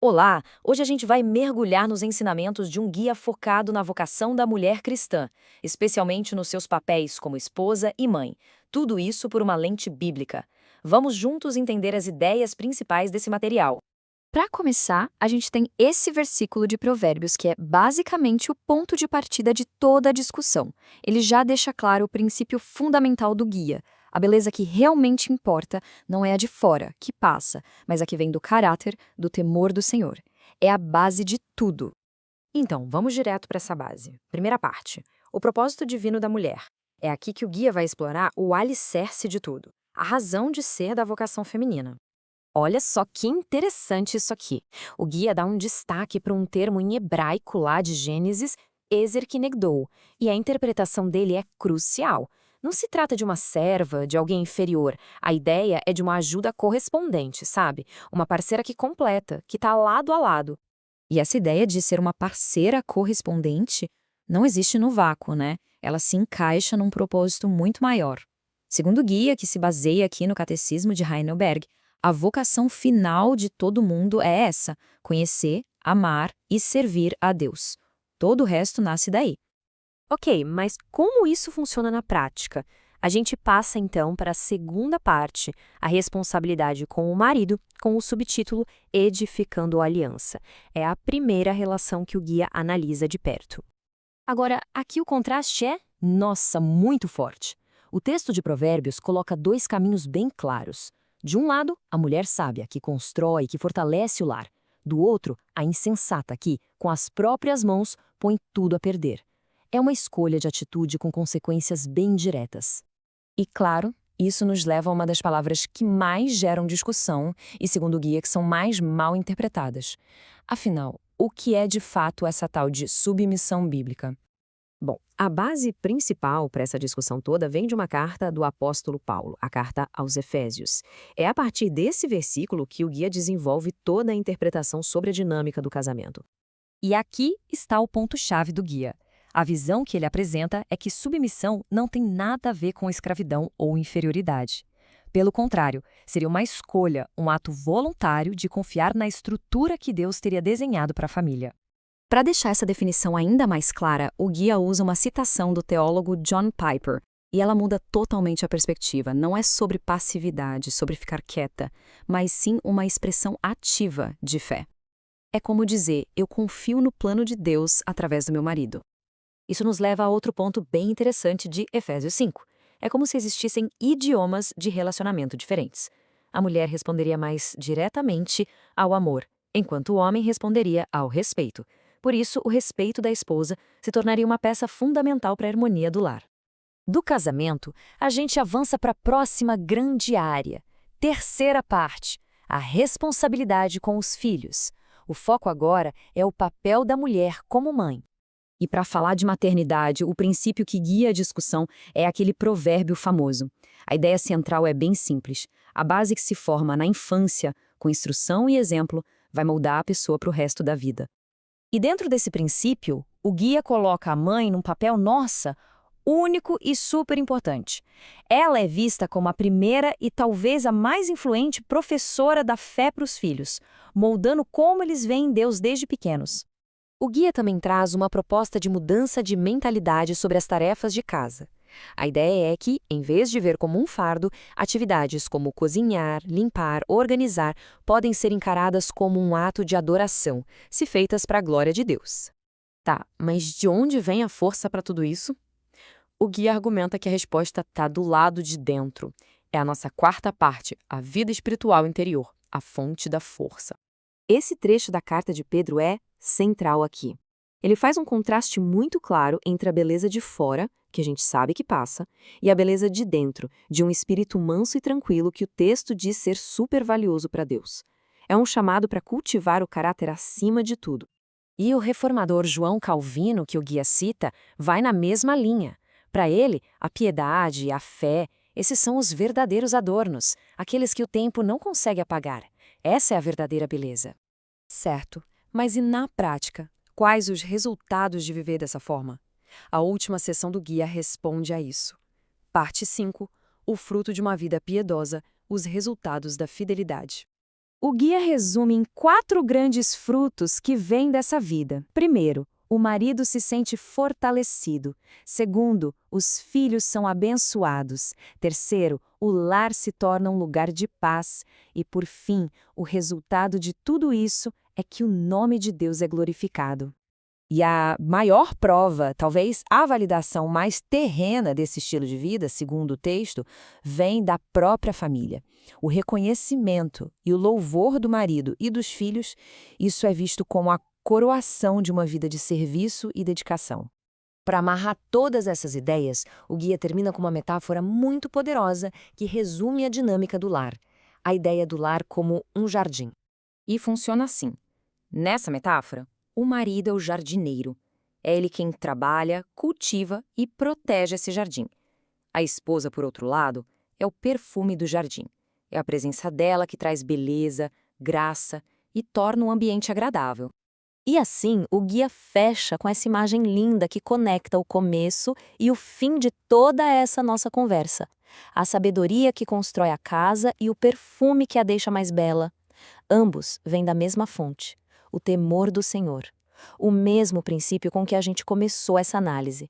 Olá! Hoje a gente vai mergulhar nos ensinamentos de um guia focado na vocação da mulher cristã, especialmente nos seus papéis como esposa e mãe. Tudo isso por uma lente bíblica. Vamos juntos entender as ideias principais desse material. Para começar, a gente tem esse versículo de Provérbios, que é basicamente o ponto de partida de toda a discussão. Ele já deixa claro o princípio fundamental do guia. A beleza que realmente importa não é a de fora, que passa, mas a que vem do caráter, do temor do Senhor. É a base de tudo. Então, vamos direto para essa base. Primeira parte: o propósito divino da mulher. É aqui que o guia vai explorar o alicerce de tudo, a razão de ser da vocação feminina. Olha só que interessante isso aqui. O guia dá um destaque para um termo em hebraico lá de Gênesis, Ezer Kenegdou, e a interpretação dele é crucial. Não se trata de uma serva, de alguém inferior. A ideia é de uma ajuda correspondente, sabe? Uma parceira que completa, que está lado a lado. E essa ideia de ser uma parceira correspondente não existe no vácuo, né? Ela se encaixa num propósito muito maior. Segundo o guia, que se baseia aqui no Catecismo de Heidelberg, a vocação final de todo mundo é essa: conhecer, amar e servir a Deus. Todo o resto nasce daí. Ok, mas como isso funciona na prática? A gente passa então para a segunda parte, a responsabilidade com o marido, com o subtítulo Edificando a Aliança. É a primeira relação que o guia analisa de perto. Agora, aqui o contraste é, nossa, muito forte. O texto de Provérbios coloca dois caminhos bem claros. De um lado, a mulher sábia, que constrói, que fortalece o lar. Do outro, a insensata, que, com as próprias mãos, põe tudo a perder. É uma escolha de atitude com consequências bem diretas. E, claro, isso nos leva a uma das palavras que mais geram discussão e, segundo o guia, que são mais mal interpretadas. Afinal, o que é de fato essa tal de submissão bíblica? Bom, a base principal para essa discussão toda vem de uma carta do apóstolo Paulo, a carta aos Efésios. É a partir desse versículo que o guia desenvolve toda a interpretação sobre a dinâmica do casamento. E aqui está o ponto-chave do guia. A visão que ele apresenta é que submissão não tem nada a ver com escravidão ou inferioridade. Pelo contrário, seria uma escolha, um ato voluntário de confiar na estrutura que Deus teria desenhado para a família. Para deixar essa definição ainda mais clara, o guia usa uma citação do teólogo John Piper, e ela muda totalmente a perspectiva. Não é sobre passividade, sobre ficar quieta, mas sim uma expressão ativa de fé. É como dizer: eu confio no plano de Deus através do meu marido. Isso nos leva a outro ponto bem interessante de Efésios 5. É como se existissem idiomas de relacionamento diferentes. A mulher responderia mais diretamente ao amor, enquanto o homem responderia ao respeito. Por isso, o respeito da esposa se tornaria uma peça fundamental para a harmonia do lar. Do casamento, a gente avança para a próxima grande área, terceira parte, a responsabilidade com os filhos. O foco agora é o papel da mulher como mãe. E para falar de maternidade, o princípio que guia a discussão é aquele provérbio famoso. A ideia central é bem simples. A base que se forma na infância, com instrução e exemplo, vai moldar a pessoa para o resto da vida. E dentro desse princípio, o guia coloca a mãe num papel, nossa, único e super importante. Ela é vista como a primeira e talvez a mais influente professora da fé para os filhos, moldando como eles veem Deus desde pequenos. O guia também traz uma proposta de mudança de mentalidade sobre as tarefas de casa. A ideia é que, em vez de ver como um fardo, atividades como cozinhar, limpar, organizar podem ser encaradas como um ato de adoração, se feitas para a glória de Deus. Tá, mas de onde vem a força para tudo isso? O guia argumenta que a resposta está do lado de dentro. É a nossa quarta parte, a vida espiritual interior, a fonte da força. Esse trecho da carta de Pedro é central aqui. Ele faz um contraste muito claro entre a beleza de fora, que a gente sabe que passa, e a beleza de dentro, de um espírito manso e tranquilo que o texto diz ser super valioso para Deus. É um chamado para cultivar o caráter acima de tudo. E o reformador João Calvino, que o guia cita, vai na mesma linha. Para ele, a piedade e a fé, esses são os verdadeiros adornos, aqueles que o tempo não consegue apagar. Essa é a verdadeira beleza. Certo, mas e na prática? Quais os resultados de viver dessa forma? A última seção do guia responde a isso. Parte 5. O fruto de uma vida piedosa, os resultados da fidelidade. O guia resume em 4 grandes frutos que vêm dessa vida. Primeiro, o marido se sente fortalecido. Segundo, os filhos são abençoados. Terceiro, o lar se torna um lugar de paz. E, por fim, o resultado de tudo isso é que o nome de Deus é glorificado. E a maior prova, talvez a validação mais terrena desse estilo de vida, segundo o texto, vem da própria família. O reconhecimento e o louvor do marido e dos filhos, isso é visto como a coroação de uma vida de serviço e dedicação. Para amarrar todas essas ideias, o guia termina com uma metáfora muito poderosa que resume a dinâmica do lar. A ideia do lar como um jardim. E funciona assim. Nessa metáfora, o marido é o jardineiro. É ele quem trabalha, cultiva e protege esse jardim. A esposa, por outro lado, é o perfume do jardim. É a presença dela que traz beleza, graça e torna o ambiente agradável. E assim, o guia fecha com essa imagem linda que conecta o começo e o fim de toda essa nossa conversa. A sabedoria que constrói a casa e o perfume que a deixa mais bela. Ambos vêm da mesma fonte, o temor do Senhor. O mesmo princípio com que a gente começou essa análise.